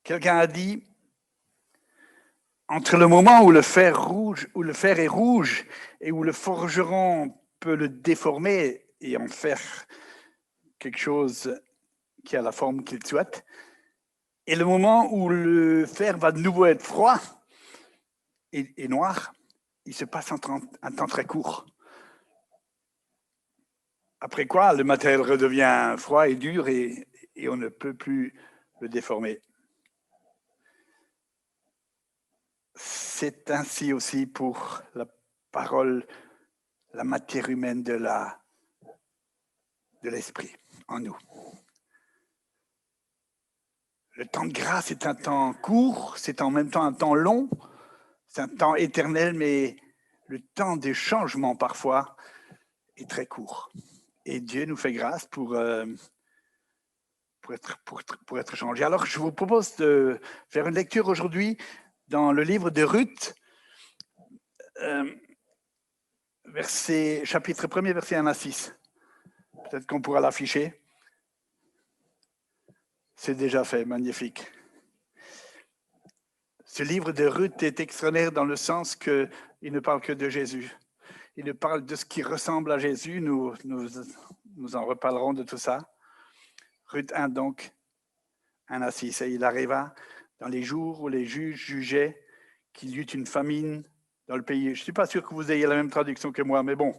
Quelqu'un a dit, entre le moment où le fer est rouge et où le forgeron peut le déformer et en faire quelque chose qui a la forme qu'il souhaite, et le moment où le fer va de nouveau être froid et noir, il se passe un temps très court. Après quoi, le matériel redevient froid et dur et on ne peut plus le déformer. C'est ainsi aussi pour la parole, la matière humaine de l'esprit en nous. Le temps de grâce est un temps court, c'est en même temps un temps long, c'est un temps éternel, mais le temps de changement parfois est très court. Et Dieu nous fait grâce pour être changé. Alors, je vous propose de faire une lecture aujourd'hui dans le livre de Ruth, chapitre 1er, verset 1 à 6. Peut-être qu'on pourra l'afficher. C'est déjà fait, magnifique. Ce livre de Ruth est extraordinaire dans le sens qu'il ne parle que de Jésus. Il ne parle de ce qui ressemble à Jésus. Nous en reparlerons de tout ça. Ruth 1, donc, 1 à 6. Et il arriva dans les jours où les juges jugeaient qu'il y eut une famine dans le pays. Je ne suis pas sûr que vous ayez la même traduction que moi, mais bon.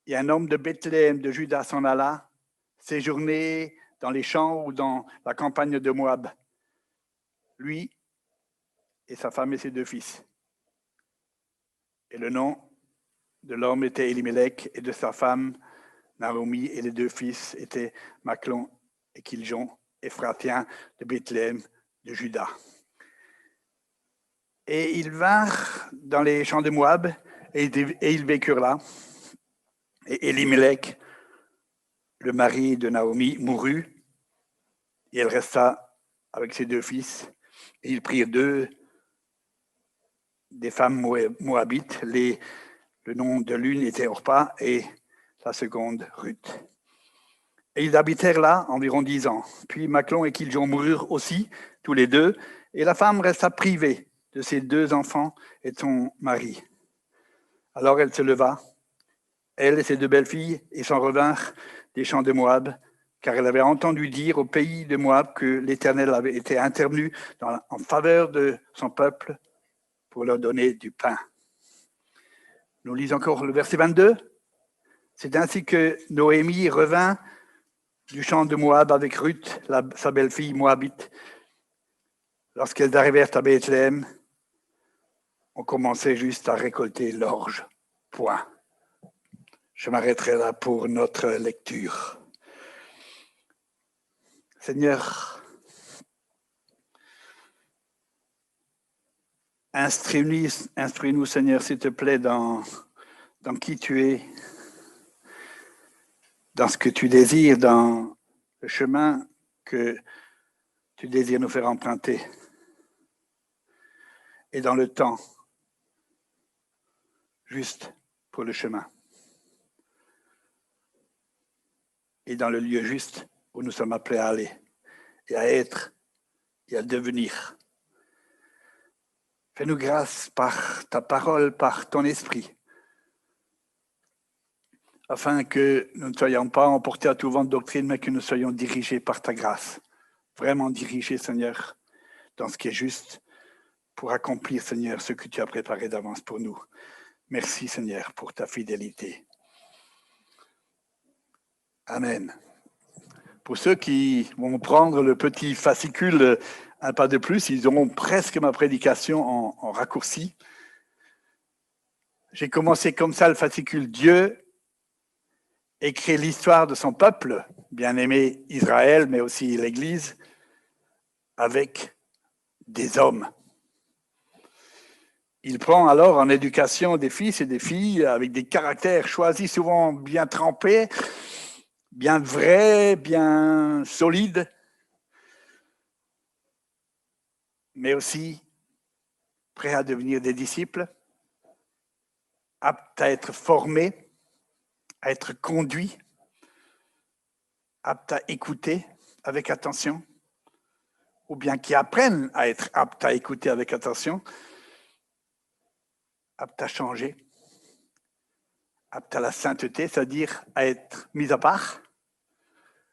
Et un homme de Bethléem, de Juda, s'en alla séjourner dans les champs ou dans la campagne de Moab. Lui et sa femme et ses 2 fils. Et le nom de l'homme était Elimelech et de sa femme Naomi, et les 2 fils étaient Machlon et Kiljon, Ephratiens de Bethléem de Juda. Et ils vinrent dans les champs de Moab et ils vécurent là. Et Elimelech, le mari de Naomi, mourut et elle resta avec ses 2 fils. Et ils prirent 2 des femmes moabites. Le nom de l'une était Orpa et la seconde Ruth. Et ils habitèrent là environ 10 ans. Puis Machlon et Kiljon moururent aussi, tous les 2, et la femme resta privée de ses 2 enfants et de son mari. Alors elle se leva, elle et ses 2 belles-filles, et s'en revinrent des champs de Moab, car elle avait entendu dire au pays de Moab que l'Éternel avait été intervenu en faveur de son peuple pour leur donner du pain. Nous lisons encore le verset 22. C'est ainsi que Noémie revint du champ de Moab avec Ruth, sa belle-fille moabite. Lorsqu'elles arrivèrent à Bethléem, on commençait juste à récolter l'orge. Point. Je m'arrêterai là pour notre lecture. Seigneur, instruis-nous, Seigneur, s'il te plaît, dans qui tu es, dans ce que tu désires, dans le chemin que tu désires nous faire emprunter, et dans le temps juste pour le chemin, et dans le lieu juste où nous sommes appelés à aller, et à être, et à devenir. Fais-nous grâce par ta parole, par ton esprit, afin que nous ne soyons pas emportés à tout vent de doctrine, mais que nous soyons dirigés par ta grâce. Vraiment dirigés, Seigneur, dans ce qui est juste, pour accomplir, Seigneur, ce que tu as préparé d'avance pour nous. Merci, Seigneur, pour ta fidélité. Amen. Pour ceux qui vont prendre le petit fascicule un pas de plus, ils auront presque ma prédication en raccourci. J'ai commencé comme ça le fascicule. Dieu écrit l'histoire de son peuple, bien-aimé Israël, mais aussi l'Église, avec des hommes. Il prend alors en éducation des fils et des filles avec des caractères choisis, souvent bien trempés, bien vrais, bien solides, mais aussi prêts à devenir des disciples, aptes à être formés, à être conduits, aptes à écouter avec attention, ou bien qui apprennent à être aptes à écouter avec attention, aptes à changer, aptes à la sainteté, c'est-à-dire à être mis à part.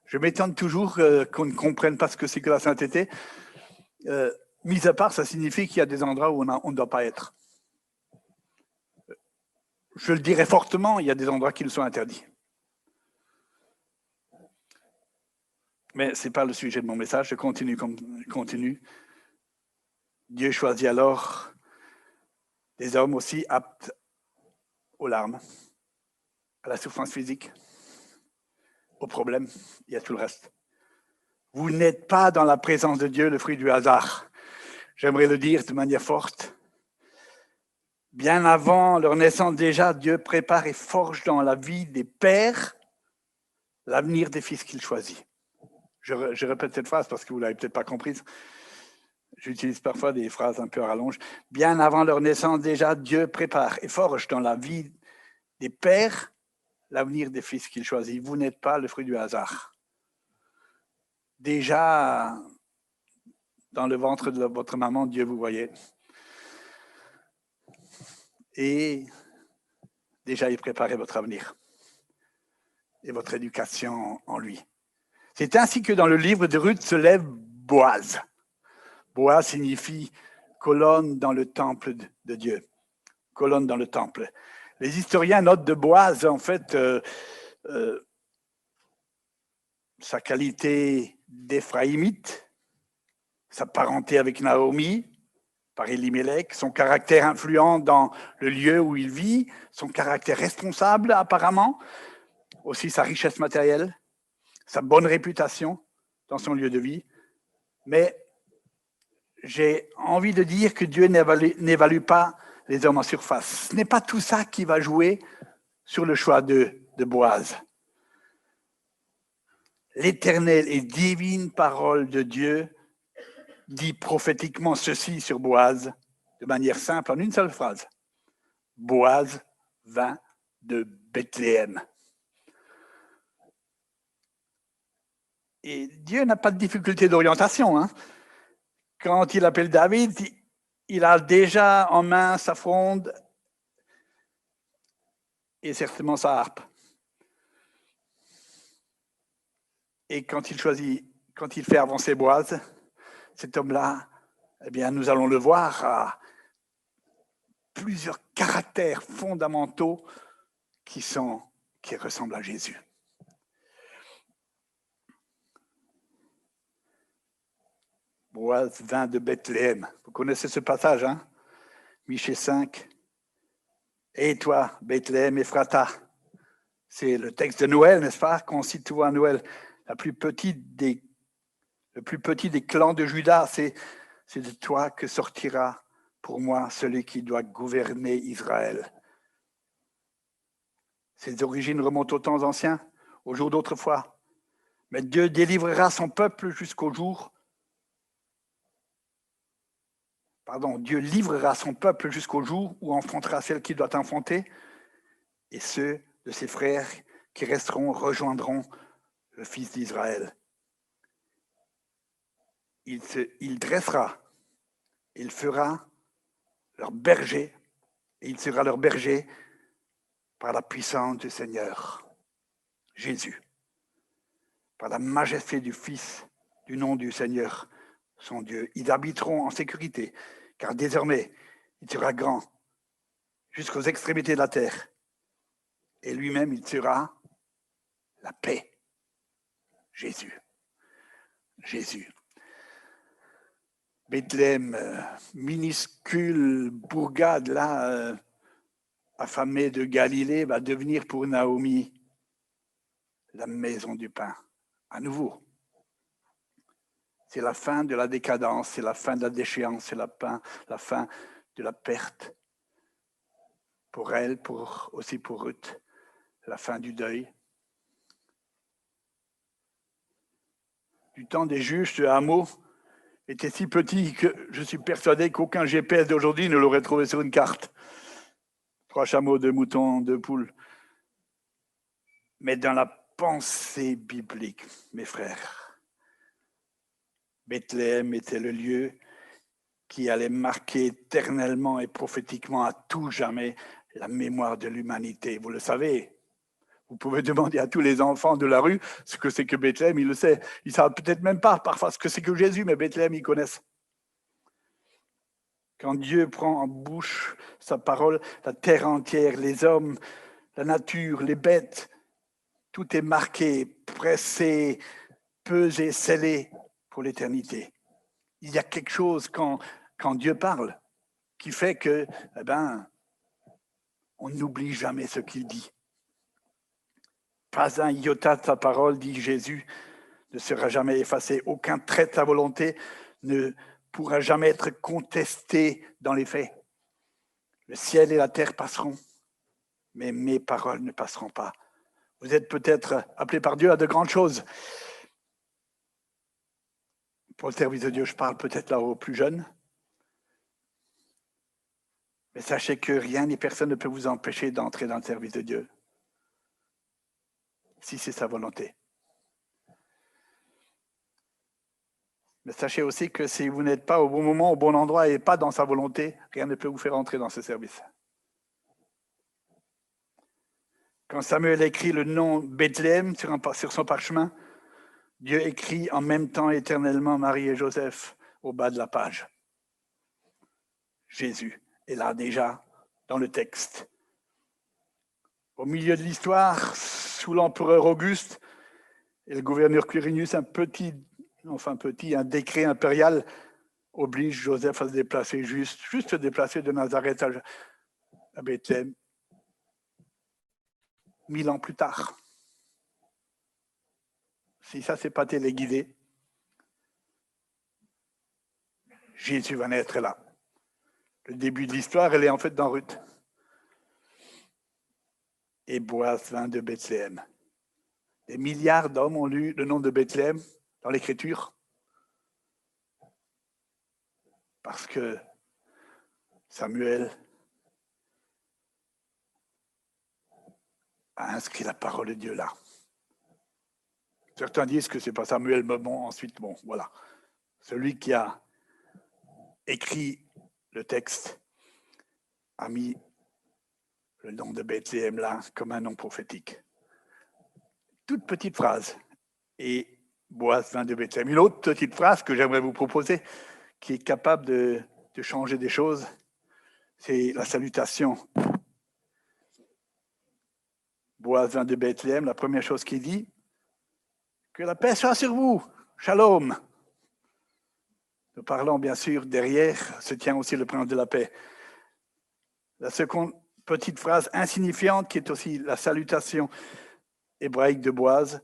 Je m'étonne toujours qu'on ne comprenne pas ce que c'est que la sainteté. Mis à part, ça signifie qu'il y a des endroits où on ne doit pas être. Je le dirais fortement, il y a des endroits qui nous sont interdits. Mais ce n'est pas le sujet de mon message, je continue. Dieu choisit alors des hommes aussi aptes aux larmes, à la souffrance physique, aux problèmes, il y a tout le reste. Vous n'êtes pas dans la présence de Dieu le fruit du hasard. J'aimerais le dire de manière forte. Bien avant leur naissance déjà, Dieu prépare et forge dans la vie des pères l'avenir des fils qu'il choisit. Je répète cette phrase parce que vous ne l'avez peut-être pas comprise. J'utilise parfois des phrases un peu à rallonge. Bien avant leur naissance déjà, Dieu prépare et forge dans la vie des pères l'avenir des fils qu'il choisit. Vous n'êtes pas le fruit du hasard. Déjà, dans le ventre de votre maman, Dieu vous voyait. Et déjà, il préparait votre avenir et votre éducation en lui. C'est ainsi que dans le livre de Ruth se lève Boaz. Boaz signifie colonne dans le temple de Dieu. Colonne dans le temple. Les historiens notent de Boaz, en fait, sa qualité d'éphraïmite, sa parenté avec Naomi, par Elimelech, son caractère influent dans le lieu où il vit, son caractère responsable apparemment, aussi sa richesse matérielle, sa bonne réputation dans son lieu de vie. Mais j'ai envie de dire que Dieu n'évalue pas les hommes en surface. Ce n'est pas tout ça qui va jouer sur le choix de Boaz. L'éternelle et divine parole de Dieu dit prophétiquement ceci sur Boaz, de manière simple, en une seule phrase. Boaz vint de Bethléem. Et Dieu n'a pas de difficulté d'orientation. Hein. Quand il appelle David, il a déjà en main sa fronde et certainement sa harpe. Et quand il fait avancer Boaz, cet homme-là, eh bien, nous allons le voir, a plusieurs caractères fondamentaux qui ressemblent à Jésus. Boaz vint de Bethléem. Vous connaissez ce passage, hein? Michée 5. Et toi, Bethléem Ephrata. C'est le texte de Noël, n'est-ce pas? Qu'on cite souvent à Noël. Le plus petit des clans de Juda, c'est de toi que sortira pour moi celui qui doit gouverner Israël. Ses origines remontent aux temps anciens, aux jours d'autrefois. Mais Dieu délivrera son peuple jusqu'au jour. Dieu livrera son peuple jusqu'au jour où enfrontera celle qui doit enfanter, et ceux de ses frères qui resteront rejoindront le Fils d'Israël. Il dressera, il fera leur berger, et il sera leur berger par la puissance du Seigneur, Jésus, par la majesté du Fils, du nom du Seigneur, son Dieu. Ils habiteront en sécurité, car désormais, il sera grand jusqu'aux extrémités de la terre. Et lui-même, il sera la paix. Jésus. Bethléem, minuscule bourgade là, affamée de Galilée, va devenir pour Naomi la maison du pain. À nouveau. C'est la fin de la décadence, c'est la fin de la déchéance, c'est la fin de la perte. Pour elle, aussi pour Ruth, la fin du deuil. Du temps des juges, ce hameau était si petit que je suis persuadé qu'aucun GPS d'aujourd'hui ne l'aurait trouvé sur une carte. 3 chameaux, 2 moutons, 2 poules. Mais dans la pensée biblique, mes frères, Bethléem était le lieu qui allait marquer éternellement et prophétiquement à tout jamais la mémoire de l'humanité. Vous le savez. Vous pouvez demander à tous les enfants de la rue ce que c'est que Bethléem, ils le savent. Ils ne savent peut-être même pas parfois ce que c'est que Jésus, mais Bethléem, ils connaissent. Quand Dieu prend en bouche sa parole, la terre entière, les hommes, la nature, les bêtes, tout est marqué, pressé, pesé, scellé pour l'éternité. Il y a quelque chose quand Dieu parle qui fait que, on n'oublie jamais ce qu'il dit. Pas un iota de sa parole, dit Jésus, ne sera jamais effacé. Aucun trait de sa volonté ne pourra jamais être contesté dans les faits. Le ciel et la terre passeront, mais mes paroles ne passeront pas. Vous êtes peut-être appelés par Dieu à de grandes choses. Pour le service de Dieu, je parle peut-être là aux plus jeunes. Mais sachez que rien ni personne ne peut vous empêcher d'entrer dans le service de Dieu, si c'est sa volonté. Mais sachez aussi que si vous n'êtes pas au bon moment, au bon endroit et pas dans sa volonté, rien ne peut vous faire entrer dans ce service. Quand Samuel écrit le nom Bethléem sur son parchemin, Dieu écrit en même temps éternellement Marie et Joseph au bas de la page. Jésus est là déjà dans le texte. Au milieu de l'histoire, sous l'empereur Auguste et le gouverneur Quirinius, un décret impérial oblige Joseph à se déplacer, juste se déplacer de Nazareth à Bethléem, 1000 ans plus tard. Si ça, c'est pas téléguidé, Jésus va naître là. Le début de l'histoire, elle est en fait dans Ruth. Et Boaz vint de Bethléem. Des milliards d'hommes ont lu le nom de Bethléem dans l'Écriture parce que Samuel a inscrit la parole de Dieu là. Certains disent que c'est pas Samuel, mais bon, ensuite, voilà. Celui qui a écrit le texte a mis le nom de Bethléem là comme un nom prophétique. Toute petite phrase. Et Boaz vint de Bethléem. Une autre petite phrase que j'aimerais vous proposer, qui est capable de changer des choses, c'est la salutation. Boaz vint de Bethléem, la première chose qu'il dit, que la paix soit sur vous, shalom. Nous parlons bien sûr, derrière se tient aussi le prince de la paix. La seconde petite phrase insignifiante, qui est aussi la salutation hébraïque de Boaz,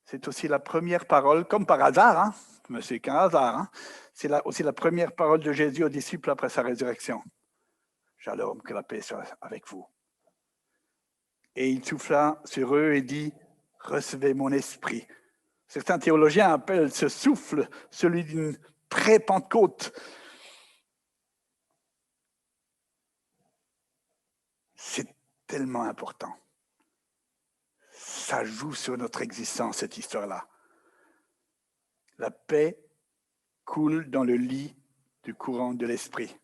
c'est aussi la première parole, comme par hasard, mais c'est qu'un hasard, c'est aussi la première parole de Jésus aux disciples après sa résurrection. Shalom, que la paix soit avec vous. Et il souffla sur eux et dit, recevez mon esprit. Certains théologiens appellent ce souffle celui d'une pré-Pentecôte. C'est tellement important. Ça joue sur notre existence, cette histoire-là. La paix coule dans le lit du courant de l'esprit.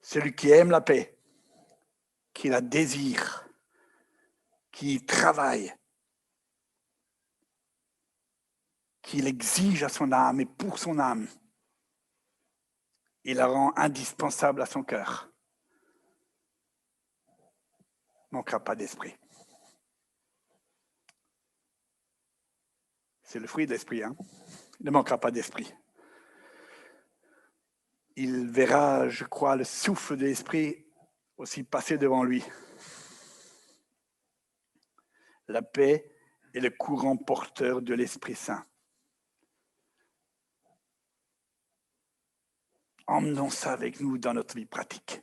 Celui qui aime la paix, qui la désire, qui y travaille, qui l'exige à son âme et pour son âme, il la rend indispensable à son cœur. Ne manquera pas d'esprit. C'est le fruit de l'esprit, Il ne manquera pas d'esprit. Il verra, je crois, le souffle de l'esprit aussi passer devant lui. La paix est le courant porteur de l'Esprit Saint. Emmenons ça avec nous dans notre vie pratique.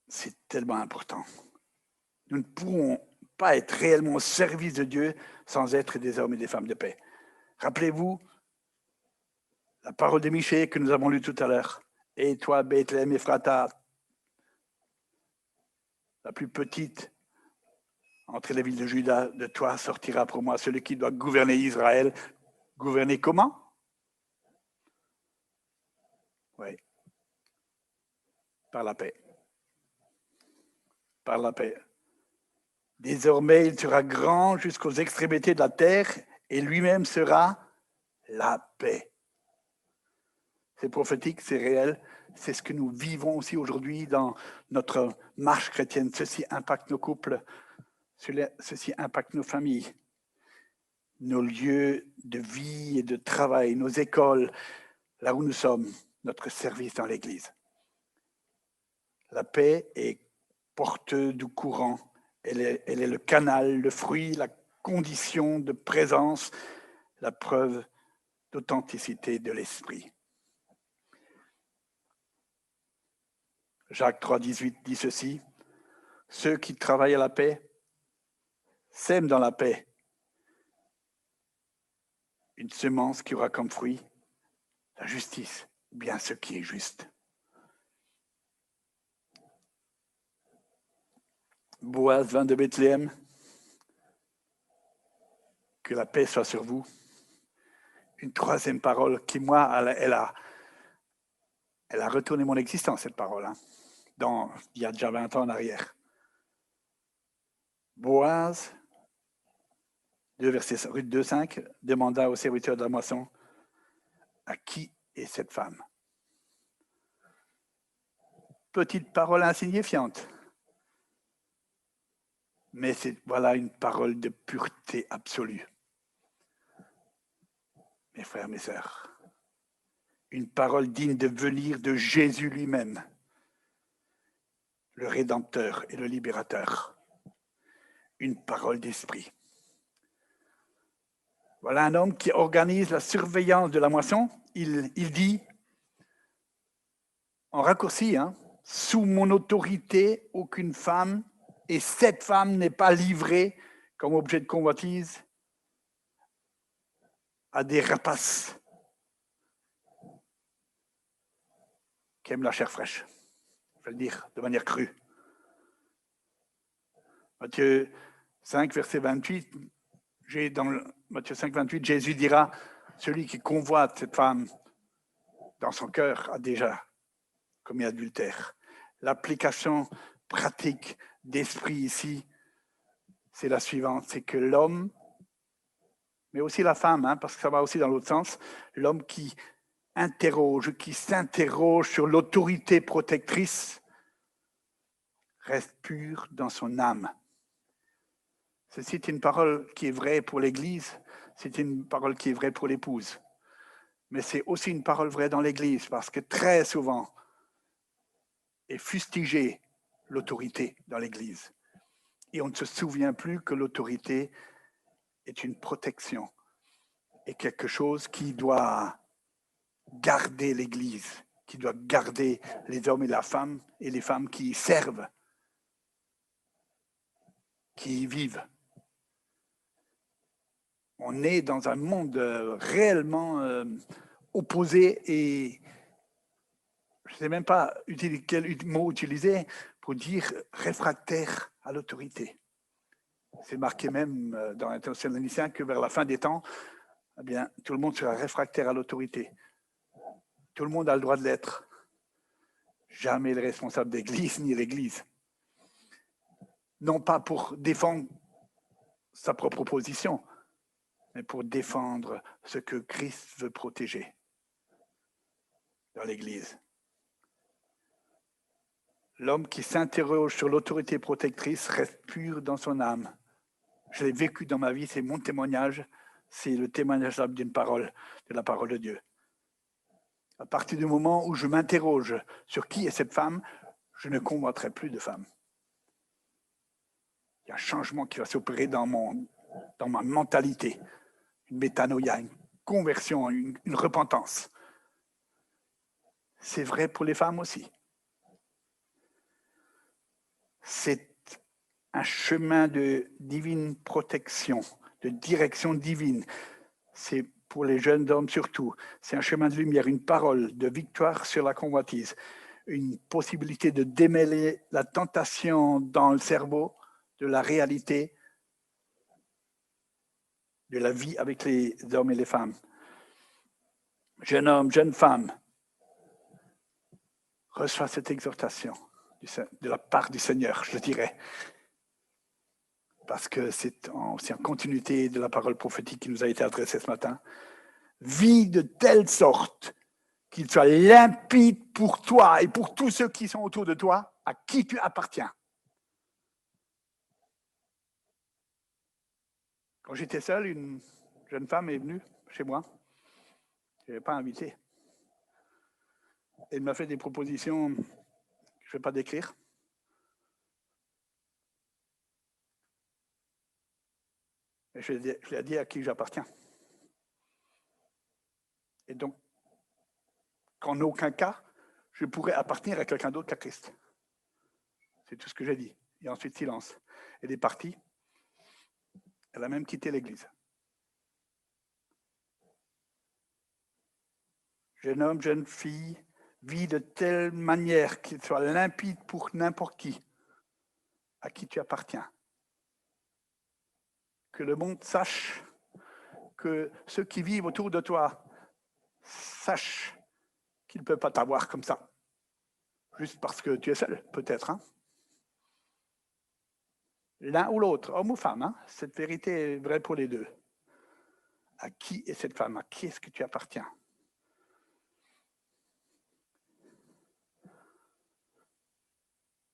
C'est tellement important. Nous ne pourrons pas être réellement au service de Dieu sans être des hommes et des femmes de paix. Rappelez-vous la parole de Michée que nous avons lue tout à l'heure. Et toi, Bethléem, Ephrata, la plus petite entre les villes de Juda, de toi sortira pour moi celui qui doit gouverner Israël. Gouverner comment? Oui, par la paix. Par la paix. Désormais, il sera grand jusqu'aux extrémités de la terre et lui-même sera la paix. C'est prophétique, c'est réel. C'est ce que nous vivons aussi aujourd'hui dans notre marche chrétienne. Ceci impacte nos couples, ceci impacte nos familles, nos lieux de vie et de travail, nos écoles, là où nous sommes, notre service dans l'Église. La paix est porteuse du courant. Elle est le canal, le fruit, la condition de présence, la preuve d'authenticité de l'esprit. Jacques 3,18 dit ceci: ceux qui travaillent à la paix sèment dans la paix une semence qui aura comme fruit la justice, bien ce qui est juste. Boaz vint de Bethléem, que la paix soit sur vous. Une troisième parole qui, moi, elle a retourné mon existence, cette parole, il y a déjà 20 ans en arrière. Boaz, Ruth 2,5, demanda au serviteur de la moisson: à qui est cette femme? Petite parole insignifiante, mais voilà une parole de pureté absolue. Mes frères, mes sœurs, une parole digne de venir de Jésus lui-même, le Rédempteur et le Libérateur. Une parole d'esprit. Voilà un homme qui organise la surveillance de la moisson. Il dit, en raccourci, sous mon autorité, aucune femme, et cette femme n'est pas livrée comme objet de convoitise à des rapaces qui aiment la chair fraîche. Je vais le dire de manière crue. Matthieu 5, verset 28, dans Matthieu 5, 28, Jésus dira: celui qui convoite cette femme dans son cœur a déjà commis adultère. L'application pratique d'esprit ici, c'est la suivante, c'est que l'homme, mais aussi la femme, parce que ça va aussi dans l'autre sens, l'homme qui s'interroge sur l'autorité protectrice, reste pur dans son âme. Ceci est une parole qui est vraie pour l'Église, c'est une parole qui est vraie pour l'épouse. Mais c'est aussi une parole vraie dans l'Église, parce que très souvent est fustigée l'autorité dans l'Église. Et on ne se souvient plus que l'autorité est une protection et quelque chose qui doit garder l'Église, qui doit garder les hommes et les femmes qui y servent, qui y vivent. On est dans un monde réellement opposé et je ne sais même pas quel mot utiliser pour dire réfractaire à l'autorité. C'est marqué même dans les Thessaloniciens que vers la fin des temps, eh bien, tout le monde sera réfractaire à l'autorité. Tout le monde a le droit de l'être. Jamais le responsable d'église ni l'église. Non pas pour défendre sa propre position, mais pour défendre ce que Christ veut protéger dans l'église. L'homme qui s'interroge sur l'autorité protectrice reste pur dans son âme. Je l'ai vécu dans ma vie, c'est mon témoignage, c'est le témoignage d'une parole, de la parole de Dieu. À partir du moment où je m'interroge sur qui est cette femme, je ne convoiterai plus de femme. Il y a un changement qui va s'opérer dans ma mentalité, une métanoïa, une conversion, une repentance. C'est vrai pour les femmes aussi. C'est un chemin de divine protection, de direction divine. C'est pour les jeunes hommes surtout. C'est un chemin de lumière, une parole de victoire sur la convoitise, une possibilité de démêler la tentation dans le cerveau, de la réalité de la vie avec les hommes et les femmes. Jeune homme, jeune femme, reçois cette exhortation de la part du Seigneur, je dirais, parce que c'est en continuité de la parole prophétique qui nous a été adressée ce matin. Vis de telle sorte qu'il soit limpide pour toi et pour tous ceux qui sont autour de toi, à qui tu appartiens. Quand j'étais seul, une jeune femme est venue chez moi. Je ne l'avais pas invitée. Elle m'a fait des propositions que je ne vais pas décrire. Et je lui ai dit à qui j'appartiens. Et donc, qu'en aucun cas, je pourrais appartenir à quelqu'un d'autre qu'à Christ. C'est tout ce que j'ai dit. Et ensuite, silence. Elle est partie. Elle a même quitté l'église. Jeune homme, jeune fille, vis de telle manière qu'il soit limpide pour n'importe qui, à qui tu appartiens. Que le monde sache, que ceux qui vivent autour de toi sachent qu'ils ne peuvent pas t'avoir comme ça. Juste parce que tu es seul, peut-être. Hein? L'un ou l'autre, homme ou femme, hein? Cette vérité est vraie pour les deux. À qui est cette femme? À qui est-ce que tu appartiens?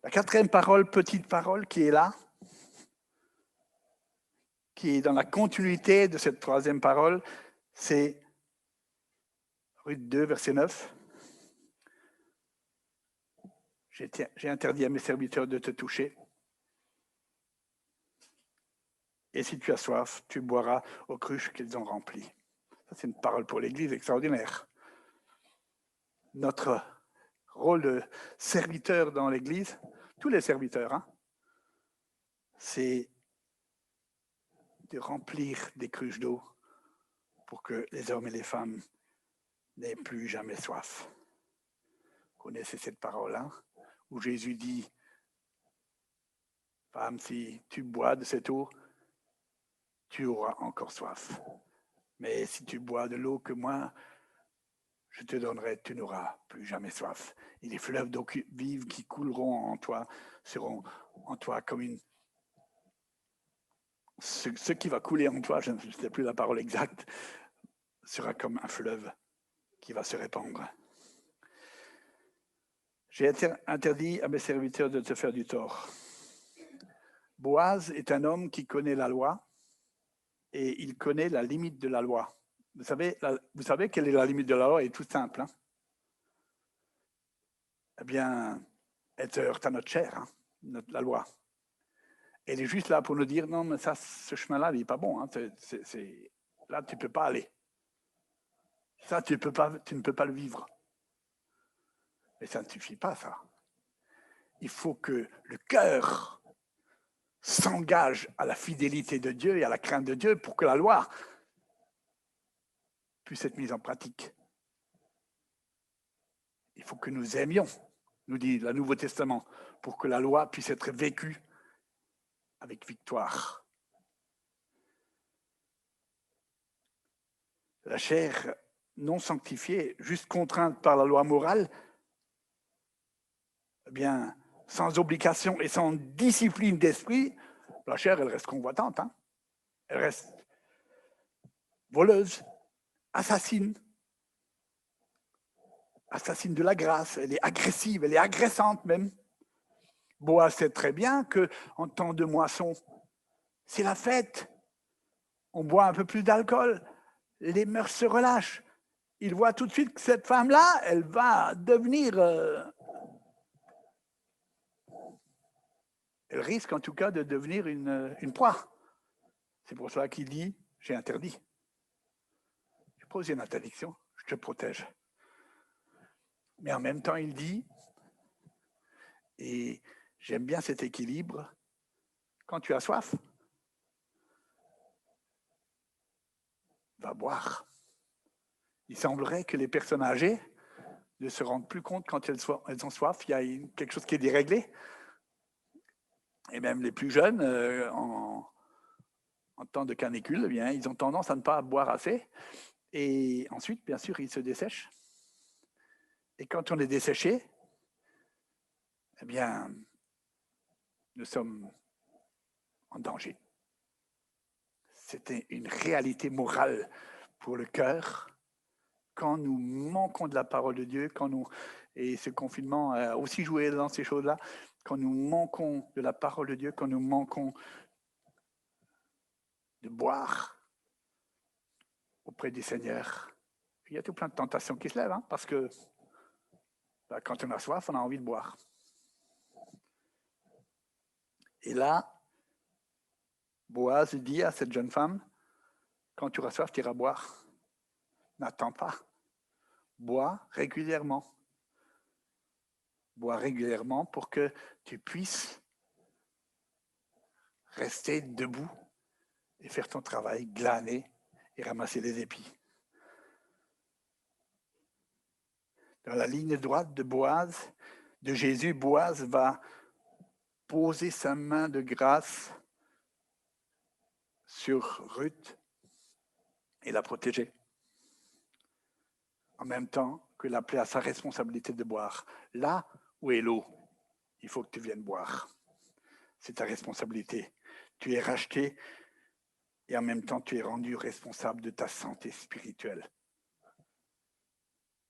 La quatrième parole, petite parole, qui est là, qui est dans la continuité de cette troisième parole, c'est Ruth 2, verset 9. J'ai interdit à mes serviteurs de te toucher. Et si tu as soif, tu boiras aux cruches qu'ils ont remplies. Ça, c'est une parole pour l'Église extraordinaire. Notre rôle de serviteur dans l'Église, tous les serviteurs, hein, c'est de remplir des cruches d'eau pour que les hommes et les femmes n'aient plus jamais soif. Vous connaissez cette parole-là, où Jésus dit, femme, si tu bois de cette eau, tu auras encore soif. Mais si tu bois de l'eau que moi, je te donnerai, tu n'auras plus jamais soif. Et les fleuves d'eau vive qui couleront en toi seront en toi comme une... Ce qui va couler en toi, je ne sais plus la parole exacte, sera comme un fleuve qui va se répandre. J'ai interdit à mes serviteurs de te faire du tort. Boaz est un homme qui connaît la loi et il connaît la limite de la loi. Vous savez quelle est la limite de la loi? Elle est toute simple. Hein? Eh bien, elle se heurte à notre chair, hein, la loi. Elle est juste là pour nous dire, non, mais ça, ce chemin-là, il n'est pas bon. Hein, là, tu ne peux pas aller. Ça, tu ne peux pas le vivre. Mais ça ne suffit pas, ça. Il faut que le cœur s'engage à la fidélité de Dieu et à la crainte de Dieu pour que la loi puisse être mise en pratique. Il faut que nous aimions, nous dit le Nouveau Testament, pour que la loi puisse être vécue avec victoire. La chair non sanctifiée, juste contrainte par la loi morale, eh bien, sans obligation et sans discipline d'esprit, la chair, elle reste convoitante. Hein? Elle reste voleuse, assassine de la grâce. Elle est agressive, elle est agressante même. Boaz sait très bien qu'en temps de moisson, c'est la fête. On boit un peu plus d'alcool, les mœurs se relâchent. Il voit tout de suite que cette femme-là, elle va devenir... elle risque en tout cas de devenir une proie. C'est pour cela qu'il dit, j'ai interdit. Je pose une interdiction, je te protège. Mais en même temps, il dit, et j'aime bien cet équilibre, quand tu as soif, va boire. Il semblerait que les personnes âgées ne se rendent plus compte quand elles ont soif, il y a quelque chose qui est déréglé. Et même les plus jeunes, en temps de canicule, eh bien, ils ont tendance à ne pas boire assez. Et ensuite, bien sûr, ils se dessèchent. Et quand on est desséché, eh bien, nous sommes en danger. C'était une réalité morale pour le cœur. Quand nous manquons de la parole de Dieu, et ce confinement a aussi joué dans ces choses-là, quand nous manquons de la parole de Dieu, quand nous manquons de boire auprès du Seigneur, il y a tout plein de tentations qui se lèvent, hein, parce que quand on a soif, on a envie de boire. Et là, Boaz dit à cette jeune femme, quand tu auras soif, tu iras boire. N'attends pas. Bois régulièrement. Bois régulièrement pour que tu puisses rester debout et faire ton travail, glaner et ramasser les épis. Dans la ligne droite de Jésus, Boaz va poser sa main de grâce sur Ruth et la protéger. En même temps que l'appeler à sa responsabilité de boire. Là où est l'eau, il faut que tu viennes boire. C'est ta responsabilité. Tu es racheté et en même temps tu es rendu responsable de ta santé spirituelle.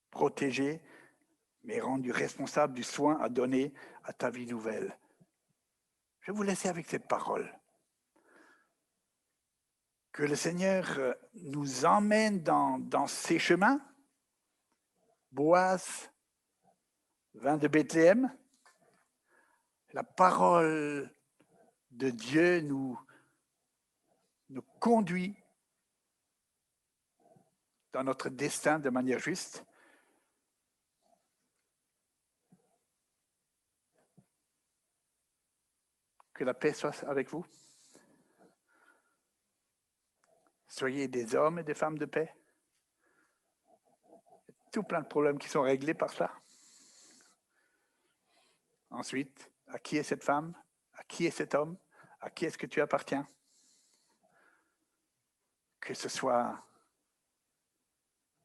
Protégé, mais rendu responsable du soin à donner à ta vie nouvelle. Je vais vous laisser avec cette parole. Que le Seigneur nous emmène dans ses chemins. Boaz vint de Bethléem. La parole de Dieu nous conduit dans notre destin de manière juste. Que la paix soit avec vous. Soyez des hommes et des femmes de paix. Tout plein de problèmes qui sont réglés par ça. Ensuite, à qui est cette femme? À qui est cet homme? À qui est-ce que tu appartiens? Que ce soit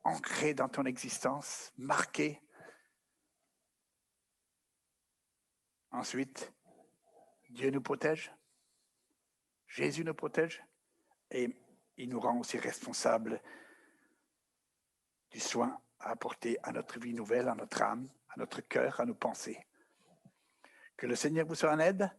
ancré dans ton existence, marqué. Ensuite, Dieu nous protège, Jésus nous protège, et il nous rend aussi responsables du soin à apporter à notre vie nouvelle, à notre âme, à notre cœur, à nos pensées. Que le Seigneur vous soit en aide.